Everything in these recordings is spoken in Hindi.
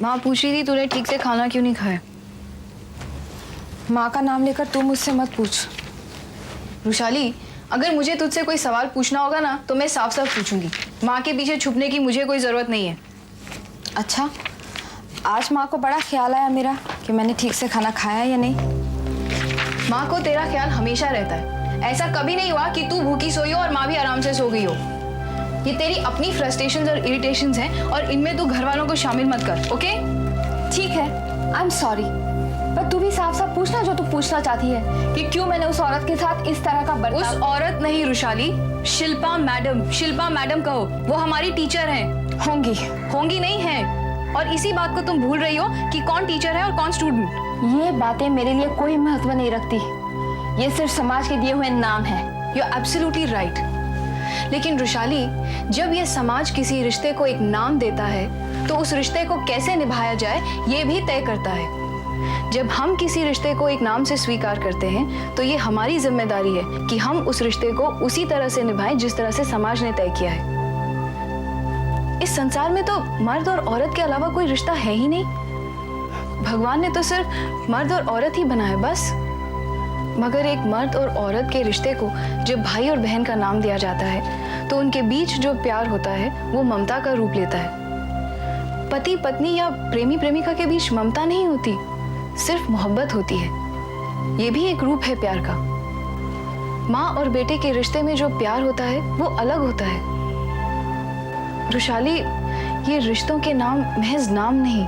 माँ पूछ रही थी तूने ठीक से खाना क्यों नहीं खाया। माँ का नाम लेकर तू मुझसे मत पूछ। रुशाली, अगर मुझे तुझसे कोई सवाल पूछना होगा ना तो मैं साफ साफ पूछूंगी। माँ के पीछे छुपने की मुझे कोई जरूरत नहीं है। अच्छा, आज माँ को बड़ा ख्याल आया मेरा कि मैंने ठीक से खाना खाया या नहीं। माँ को तेरा ख्याल हमेशा रहता है। ऐसा कभी नहीं हुआ कि तू भूखी सोई हो और माँ भी आराम से सो गई हो। ये तेरी अपनी फ्रस्ट्रेशंस और इरिटेशंस हैं और इनमें तू घर वालों को शामिल मत कर, ओके? ठीक है, आई एम सॉरी, पर तू भी साफ साफ पूछना जो तू पूछना चाहती है कि क्यों मैंने उस औरत के साथ इस तरह का बर्ताव। उस औरत नहीं रुशाली, शिल्पा मैडम। शिल्पा मैडम कहो, वो हमारी टीचर हैं। होंगी नहीं है। और इसी बात को तुम भूल रही हो कि कौन टीचर है और कौन स्टूडेंट। ये बातें मेरे लिए कोई महत्व नहीं रखती। ये सिर्फ समाज के दिए हुए नाम है। You are absolutely right. लेकिन रुशाली, जब ये समाज किसी रिश्ते को एक नाम देता है तो उस रिश्ते को कैसे निभाया जाए ये भी तय करता है। जब हम किसी रिश्ते को एक नाम से स्वीकार करते हैं तो ये हमारी जिम्मेदारी है कि हम उस रिश्ते को उसी तरह से निभाएं जिस तरह से समाज ने तय किया है। इस संसार में तो मर्द और औरत के अलावा कोई रिश्ता है ही नहीं। भगवान ने तो सिर्फ मर्द और औरत ही बनाया, बस। मगर एक मर्द और औरत के रिश्ते को जब भाई और बहन का नाम दिया जाता है तो उनके बीच जो प्यार होता है वो ममता का रूप लेता है। पति पत्नी या प्रेमी प्रेमिका के बीच ममता नहीं होती, सिर्फ मोहब्बत होती है। ये भी एक रूप है प्यार का। माँ और बेटे के रिश्ते में जो प्यार होता है वो अलग होता है। रुशाली, ये रिश्तों के नाम महज नाम नहीं,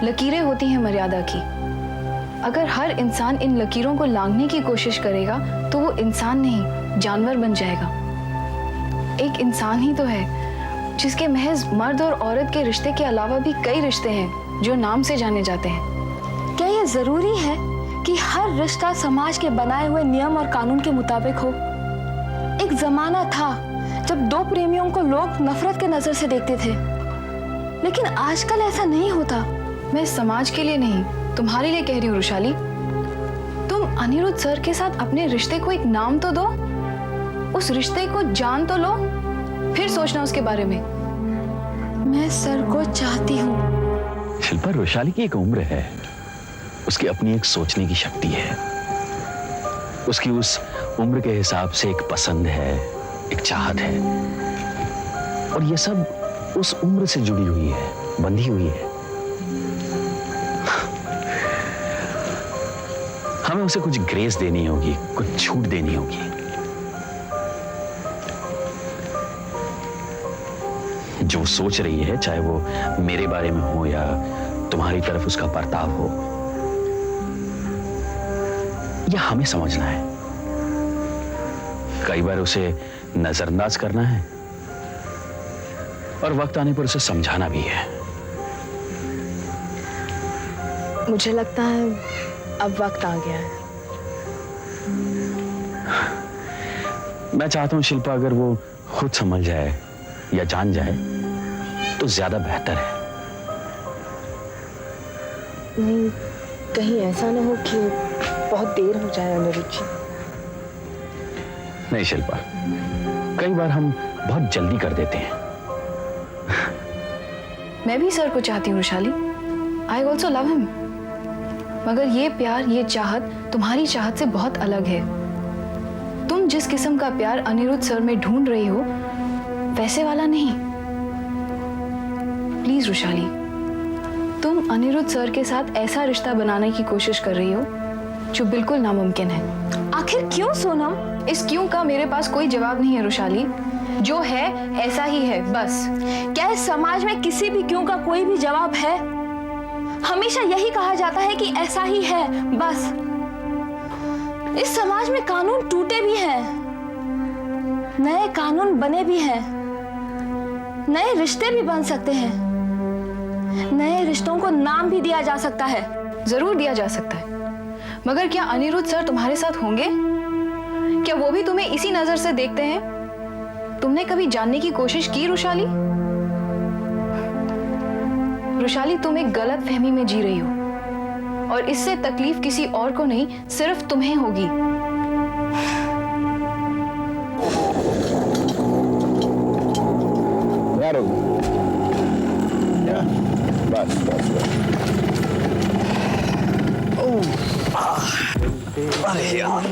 लकीरें होती हैं मर्यादा की। अगर हर इंसान इन लकीरों को लांघने की कोशिश करेगा तो वो इंसान नहीं, जानवर बन जाएगा। एक इंसान ही तो है जिसके महज मर्द और औरत के रिश्ते के अलावा भी कई रिश्ते हैं जो नाम से जाने जाते हैं। क्या ये जरूरी है कि हर रिश्ता समाज के बनाए हुए नियम और कानून के मुताबिक हो? एक जमाना था जब दो प्रेमियों को लोग नफरत के नजर से देखते थे, लेकिन आजकल ऐसा नहीं होता। मैं समाज के लिए नहीं, तुम्हारे लिए कह रही हूँ रुशाली। तुम अनिरुद्ध सर के साथ अपने रिश्ते को एक नाम तो दो, उस रिश्ते को जान तो लो, फिर सोचना उसके बारे में। मैं सर को चाहती हूँ। शिल्पा, रुशाली की एक उम्र है, उसकी अपनी एक सोचने की शक्ति है। उसकी उस उम्र के हिसाब से एक पसंद है, एक चाहत है, और ये सब उस उम्र से जुड़ी हुई है, बंधी हुई है। हमें उसे कुछ ग्रेस देनी होगी, कुछ छूट देनी होगी। जो सोच रही है, चाहे वो मेरे बारे में हो या तुम्हारी तरफ उसका बर्ताव हो, यह हमें समझना है। कई बार उसे नजरअंदाज करना है और वक्त आने पर उसे समझाना भी है। मुझे लगता है अब वक्त आ गया है। मैं चाहता हूं शिल्पा, अगर वो खुद समझ जाए या जान जाए तो ज्यादा बेहतर है। नहीं, कहीं ऐसा ना हो कि बहुत देर हो जाए अनिरुद्ध जी। नहीं शिल्पा, कई बार हम बहुत जल्दी कर देते हैं। मैं भी सर को चाहती हूँ Rushali. I also love him. मगर ये प्यार, ये चाहत तुम्हारी चाहत से बहुत अलग है। तुम जिस किस्म का प्यार अनिरुद्ध सर में ढूंढ रही हो वैसे वाला नहीं। प्लीज रुशाली, तुम अनिरुद्ध सर के साथ ऐसा रिश्ता बनाने की कोशिश कर रही हो जो बिल्कुल नामुमकिन है। आखिर क्यों सोनम? इस क्यों का मेरे पास कोई जवाब नहीं है रुशाली। जो है ऐसा ही है, बस। क्या इस समाज में किसी भी क्यों का कोई भी जवाब है? हमेशा यही कहा जाता है कि ऐसा ही है, बस। इस समाज में कानून टूटे भी हैं, नए कानून बने भी हैं, नए रिश्ते भी बन सकते हैं, नए रिश्तों को नाम भी दिया जा सकता है। जरूर दिया जा सकता है, मगर क्या अनिरुद्ध सर तुम्हारे साथ होंगे? क्या वो भी तुम्हें इसी नजर से देखते हैं? तुमने कभी जानने की कोशिश की रुशाली? रुशाली, तुम एक गलत फहमी में जी रही हो और इससे तकलीफ किसी और को नहीं, सिर्फ तुम्हें होगी। बस बस बस। अरे यार,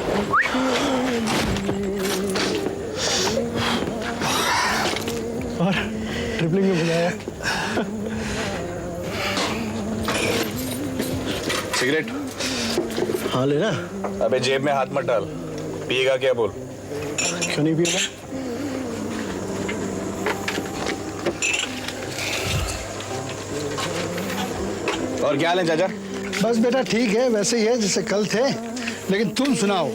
और ट्रिपलिंग में बुलाया। सिगरेट? हाँ लेना। अबे जेब में हाथ मत डाल, पिएगा क्या बोल। क्यों नहीं पिएगा? और क्या हाल है चाचा? बस बेटा ठीक है, वैसे ही है जैसे कल थे। लेकिन तुम सुनाओ,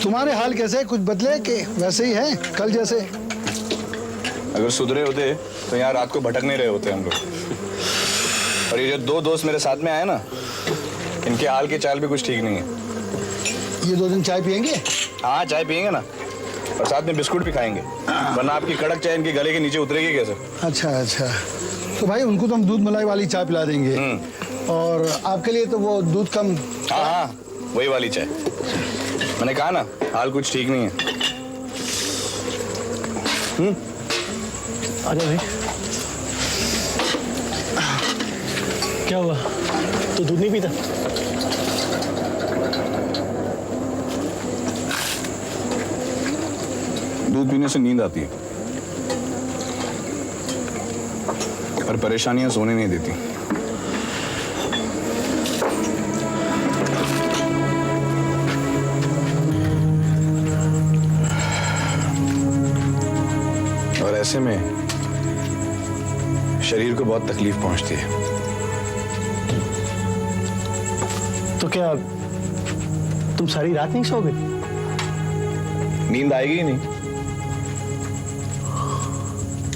तुम्हारे हाल कैसे? कुछ बदले कि वैसे ही है कल जैसे? अगर सुधरे होते तो यहाँ रात को भटक नहीं रहे होते हम लोग। और ये जो दो दोस्त मेरे साथ में आए ना, इनके हाल की चाल भी कुछ ठीक नहीं है। ये 2 दिन चाय पियेंगे? हाँ चाय पियेंगे ना, और साथ में बिस्कुट भी खाएंगे, वरना आपकी कड़क चाय इनके गले के नीचे उतरेगी कैसे? अच्छा अच्छा, तो भाई उनको तो हम दूध मलाई वाली चाय पिला देंगे। और आपके लिए तो वो दूध कम। हाँ हाँ, वही वाली चाय। मैंने कहा ना, हाल कुछ ठीक नहीं है। अरे भाई क्या हुआ? तो दूध नहीं पीता? दूध पीने से नींद आती है, पर परेशानियां सोने नहीं देती। और ऐसे में शरीर को बहुत तकलीफ पहुंचती है। तो क्या तुम सारी रात नहीं सोओगे? नींद आएगी ही नहीं,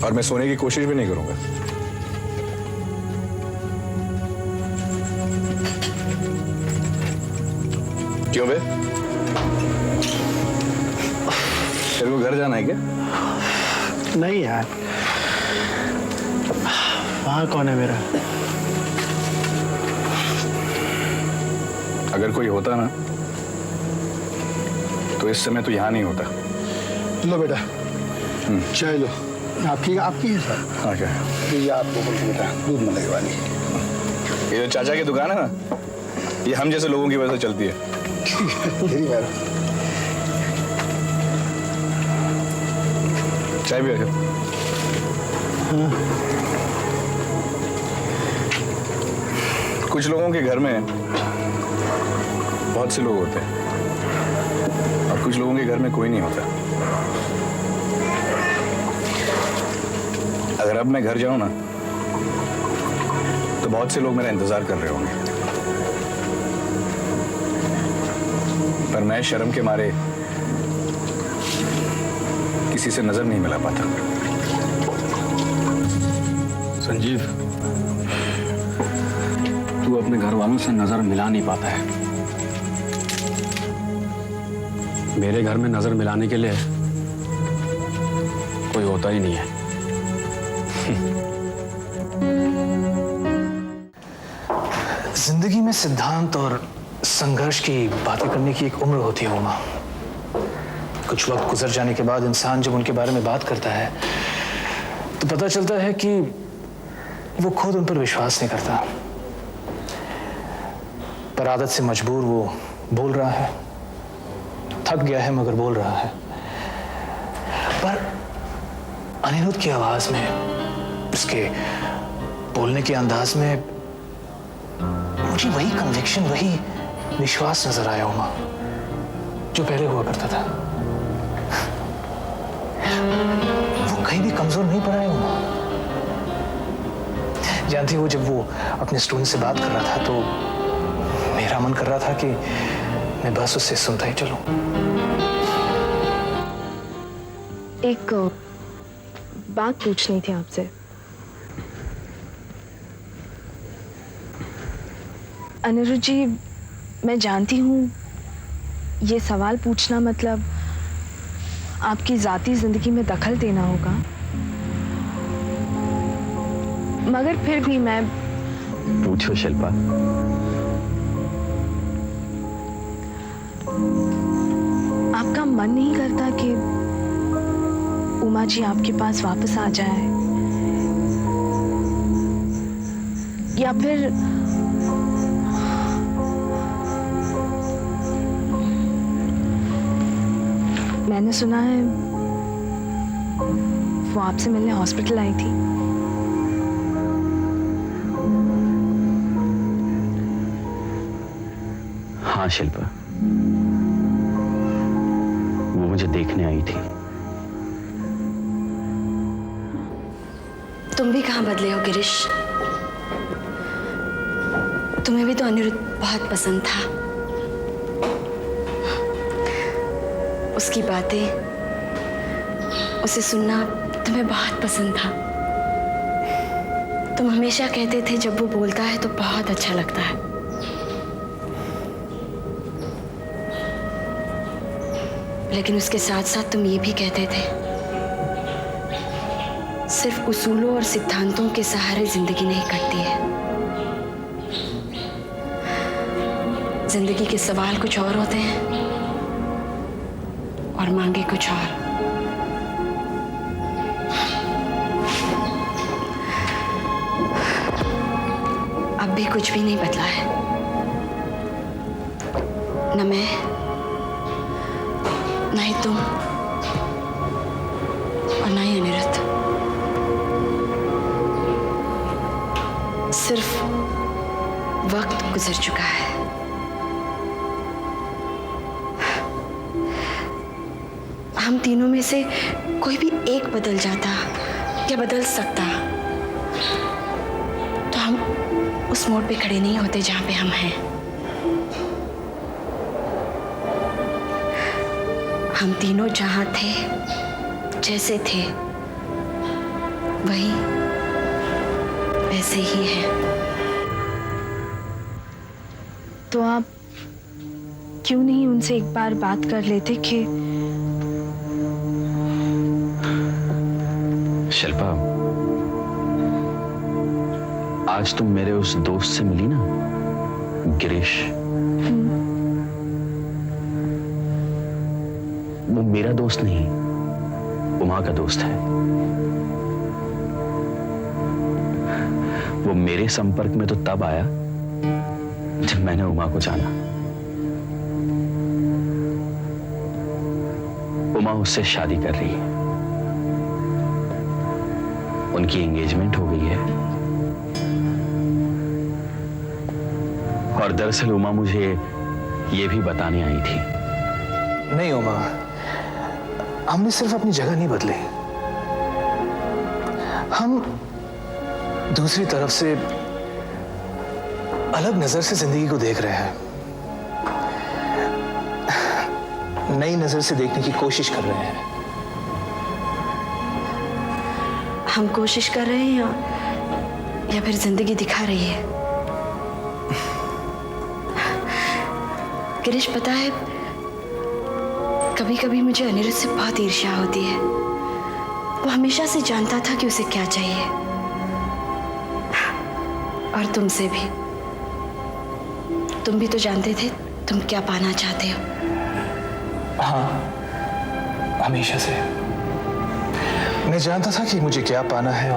और मैं सोने की कोशिश भी नहीं करूंगा। क्यों बे? तेरे को घर जाना है क्या? नहीं यार, वहां कौन है मेरा? अगर कोई होता ना तो इस समय तो यहां नहीं होता। लो बेटा चाय लो। आपकी आपकी है सर? हाँ क्या है? ये आपको बोलो बेटा, दूध मलाई वाली। ये जो चाचा की दुकान है ना, ये हम जैसे लोगों की वजह से चलती है। तेरी बात। चाय भी रखे। कुछ लोगों के घर में बहुत से लोग होते हैं, और कुछ लोगों के घर में कोई नहीं होता। अगर अब मैं घर जाऊं ना, तो बहुत से लोग मेरा इंतजार कर रहे होंगे, पर मैं शर्म के मारे किसी से नजर नहीं मिला पाता। संजीव, तू अपने घर वालों से नजर मिला नहीं पाता है। मेरे घर में नजर मिलाने के लिए कोई होता ही नहीं है। जिंदगी में सिद्धांत और संघर्ष की बातें करने की एक उम्र होती है उमा। कुछ वक्त गुजर जाने के बाद इंसान जब उनके बारे में बात करता है तो पता चलता है कि वो खुद उन पर विश्वास नहीं करता, पर आदत से मजबूर वो बोल रहा है। थक गया है मगर बोल रहा है। पर अनिरुद्ध की आवाज में, उसके बोलने के अंदाज में मुझे वही कन्विक्शन, वही विश्वास नजर आया उमा जो पहले हुआ करता था। वो कहीं भी कमजोर नहीं पड़ा है उमा। जानती हो, जब वो अपने स्टूडेंट से बात कर रहा था तो मेरा मन कर रहा था कि मैं बस उससे सुनता ही चलूं। एक बात पूछनी थी आपसे। अनिरुद्ध जी, मैं जानती हूँ ये सवाल पूछना मतलब आपकी जाती जिंदगी में दखल देना होगा, मगर फिर भी मैं। पूछो शिल्पा। आपका मन नहीं करता कि उमा जी आपके पास वापस आ जाए, या फिर मैंने सुना है वो आपसे मिलने हॉस्पिटल आई थी। हाँ शिल्पा, वो मुझे देखने आई थी। तुम भी कहाँ बदले हो गिरीश? तुम्हें भी तो अनिरुद्ध बहुत पसंद था। उसकी बातें, उसे सुनना तुम्हें बहुत पसंद था। तुम हमेशा कहते थे जब वो बोलता है तो बहुत अच्छा लगता है। लेकिन उसके साथ साथ तुम ये भी कहते थे सिर्फ उसूलों और सिद्धांतों के सहारे जिंदगी नहीं कटती है। जिंदगी के सवाल कुछ और होते हैं और मांगे कुछ और। अब भी कुछ भी नहीं बदला है, न मैं, न ही तुम और न ही अनिरुद्ध। सिर्फ वक्त गुजर चुका है। हम तीनों में से कोई भी एक बदल जाता या बदल सकता तो हम उस मोड़ पे खड़े नहीं होते जहां पे हम हैं। हम तीनों जहां थे, जैसे थे, वही वैसे ही हैं। तो आप क्यों नहीं उनसे एक बार बात कर लेते कि शिल्पा, आज तुम मेरे उस दोस्त से मिली ना, गिरीश, वो मेरा दोस्त नहीं, उमा का दोस्त है। वो मेरे संपर्क में तो तब आया जब मैंने उमा को जाना। उमा उससे शादी कर रही है, उनकी एंगेजमेंट हो गई है। और दरअसल उमा मुझे ये भी बताने आई थी। नहीं उमा, हमने सिर्फ अपनी जगह नहीं बदली, हम दूसरी तरफ से अलग नजर से जिंदगी को देख रहे हैं। नई नजर से देखने की कोशिश कर रहे हैं। हम कोशिश कर रहे हैं या फिर जिंदगी दिखा रही है? गिरीश, पता है कभी कभी मुझे अनिरुद्ध से बहुत ईर्ष्या होती है। वो हमेशा से जानता था कि उसे क्या चाहिए, और तुमसे भी। तुम भी तो जानते थे तुम क्या पाना चाहते हो। हाँ, हमेशा से मैं जानता था कि मुझे क्या पाना है,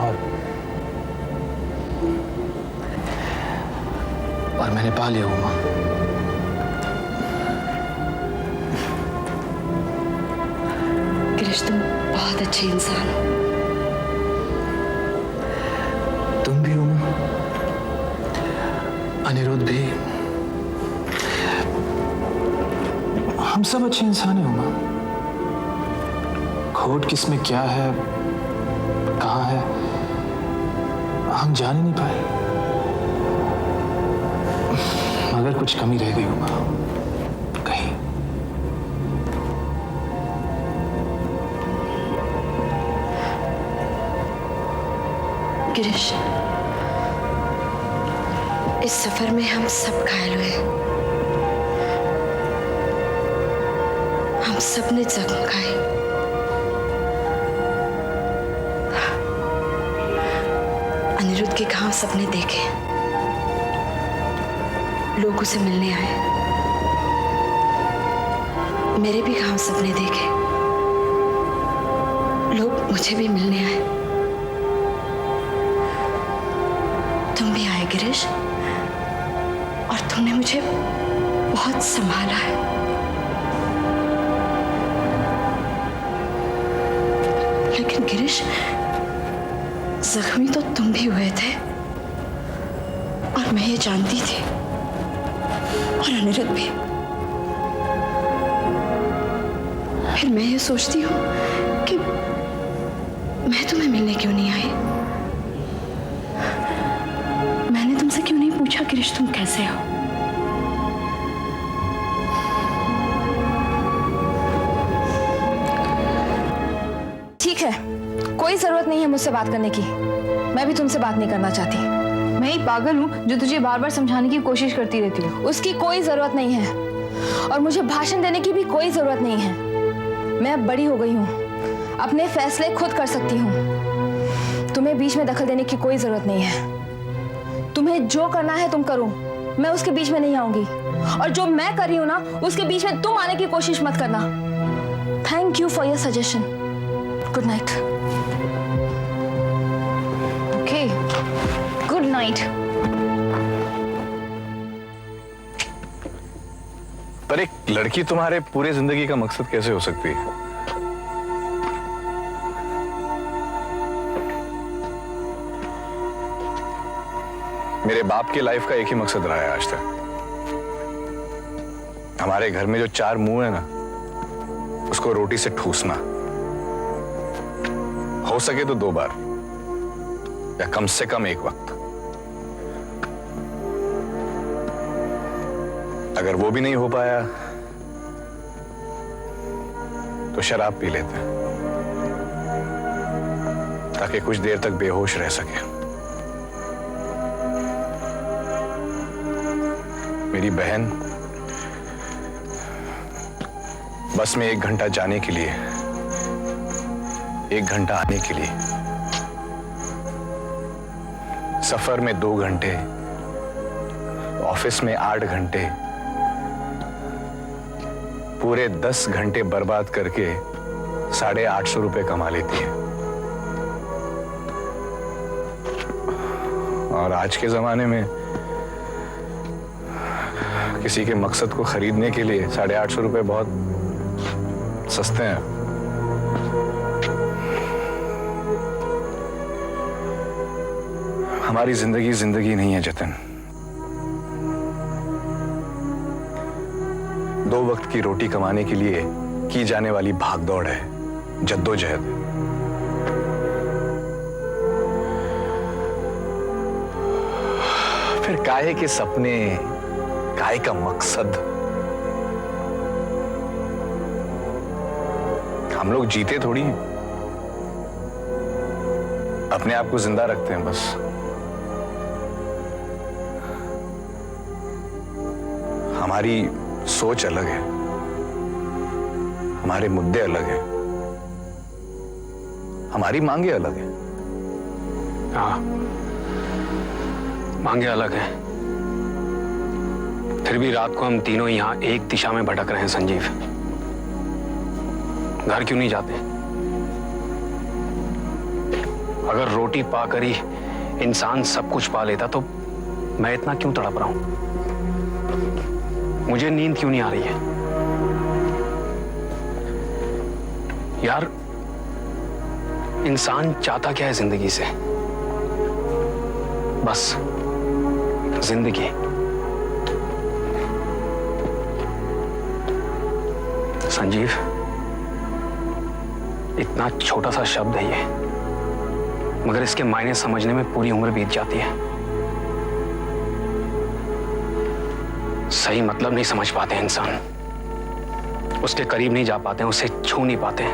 और मैंने पा लिया उमा। गिरीश, तुम बहुत अच्छे इंसान हो। तुम भी उमा, अनिरुद्ध भी, हम सब अच्छे इंसान हैं उमा। खोट किस में क्या है, कहाँ है, हम जान ही नहीं पाए। मगर कुछ कमी रह गई उमा, कहीं। गिरीश, इस सफर में हम सब घायल हुए। हम सब ने जख्म खाए। अनिरुद्ध के घाव सबने देखे। लोग उसे मिलने आए। मेरे भी घाव सबने देखे। लोग मुझे भी मिलने आए। तुम भी आए गिरीश, और तुमने मुझे बहुत संभाला है। गिरीश, जख्मी तो तुम भी हुए थे और मैं ये जानती थी, और अनिरुद्ध भी। फिर मैं ये सोचती हूँ कि मैं तुम्हें मिलने क्यों नहीं आई। मैंने तुमसे क्यों नहीं पूछा गिरीश तुम कैसे हो। ठीक है, कोई जरूरत नहीं है मुझसे बात करने की। मैं भी तुमसे बात नहीं करना चाहती। मैं ही पागल हूँ जो तुझे बार बार समझाने की कोशिश करती रहती हूँ। उसकी कोई जरूरत नहीं है, और मुझे भाषण देने की भी कोई जरूरत नहीं है। मैं अब बड़ी हो गई हूँ, अपने फैसले खुद कर सकती हूँ। तुम्हें बीच में दखल देने की कोई जरूरत नहीं है। तुम्हें जो करना है तुम करो, मैं उसके बीच में नहीं आऊंगी। और जो मैं कर रही हूँ ना, उसके बीच में तुम आने की कोशिश मत करना। Thank you for your suggestion. Good night. Okay, good night. पर एक लड़की तुम्हारे पूरे जिंदगी का मकसद कैसे हो सकती है? मेरे बाप की लाइफ का एक ही मकसद रहा है आज तक। हमारे घर में जो 4 मुंह है ना, उसको रोटी से ठूसना, हो सके तो 2 बार या कम से कम 1 वक्त। अगर वो भी नहीं हो पाया तो शराब पी लेते हैं, ताकि कुछ देर तक बेहोश रह सके। मेरी बहन बस में 1 घंटा जाने के लिए, 1 घंटा आने के लिए, सफर में 2 घंटे, ऑफिस में 8 घंटे, पूरे 10 घंटे बर्बाद करके 850 रुपए कमा लेती है। और आज के जमाने में किसी के मकसद को खरीदने के लिए 850 रुपए बहुत सस्ते हैं। हमारी जिंदगी जिंदगी नहीं है जतिन। 2 वक्त की रोटी कमाने के लिए की जाने वाली भागदौड़ है, जद्दोजहद। फिर काहे के सपने, काहे का मकसद? हम लोग जीते थोड़ी हैं, अपने आप को जिंदा रखते हैं बस। हमारी सोच अलग है, हमारे मुद्दे अलग हैं, हमारी मांगे अलग हैं। हाँ, मांगे अलग हैं। फिर भी रात को हम तीनों यहां एक दिशा में भटक रहे हैं संजीव। घर क्यों नहीं जाते? अगर रोटी पाकर ही इंसान सब कुछ पा लेता तो मैं इतना क्यों तड़प रहा हूं? मुझे नींद क्यों नहीं आ रही है? यार, इंसान चाहता क्या है जिंदगी से? बस जिंदगी। संजीव, इतना छोटा सा शब्द है ये, मगर इसके मायने समझने में पूरी उम्र बीत जाती है। सही मतलब नहीं समझ पाते इंसान, उसके करीब नहीं जा पाते, उसे छू नहीं पाते।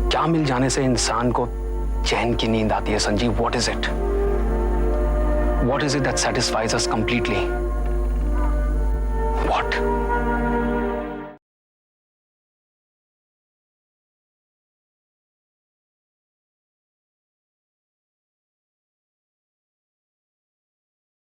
क्या मिल जाने से इंसान को चैन की नींद आती है Sanjeev? What is it? What is it that satisfies us completely?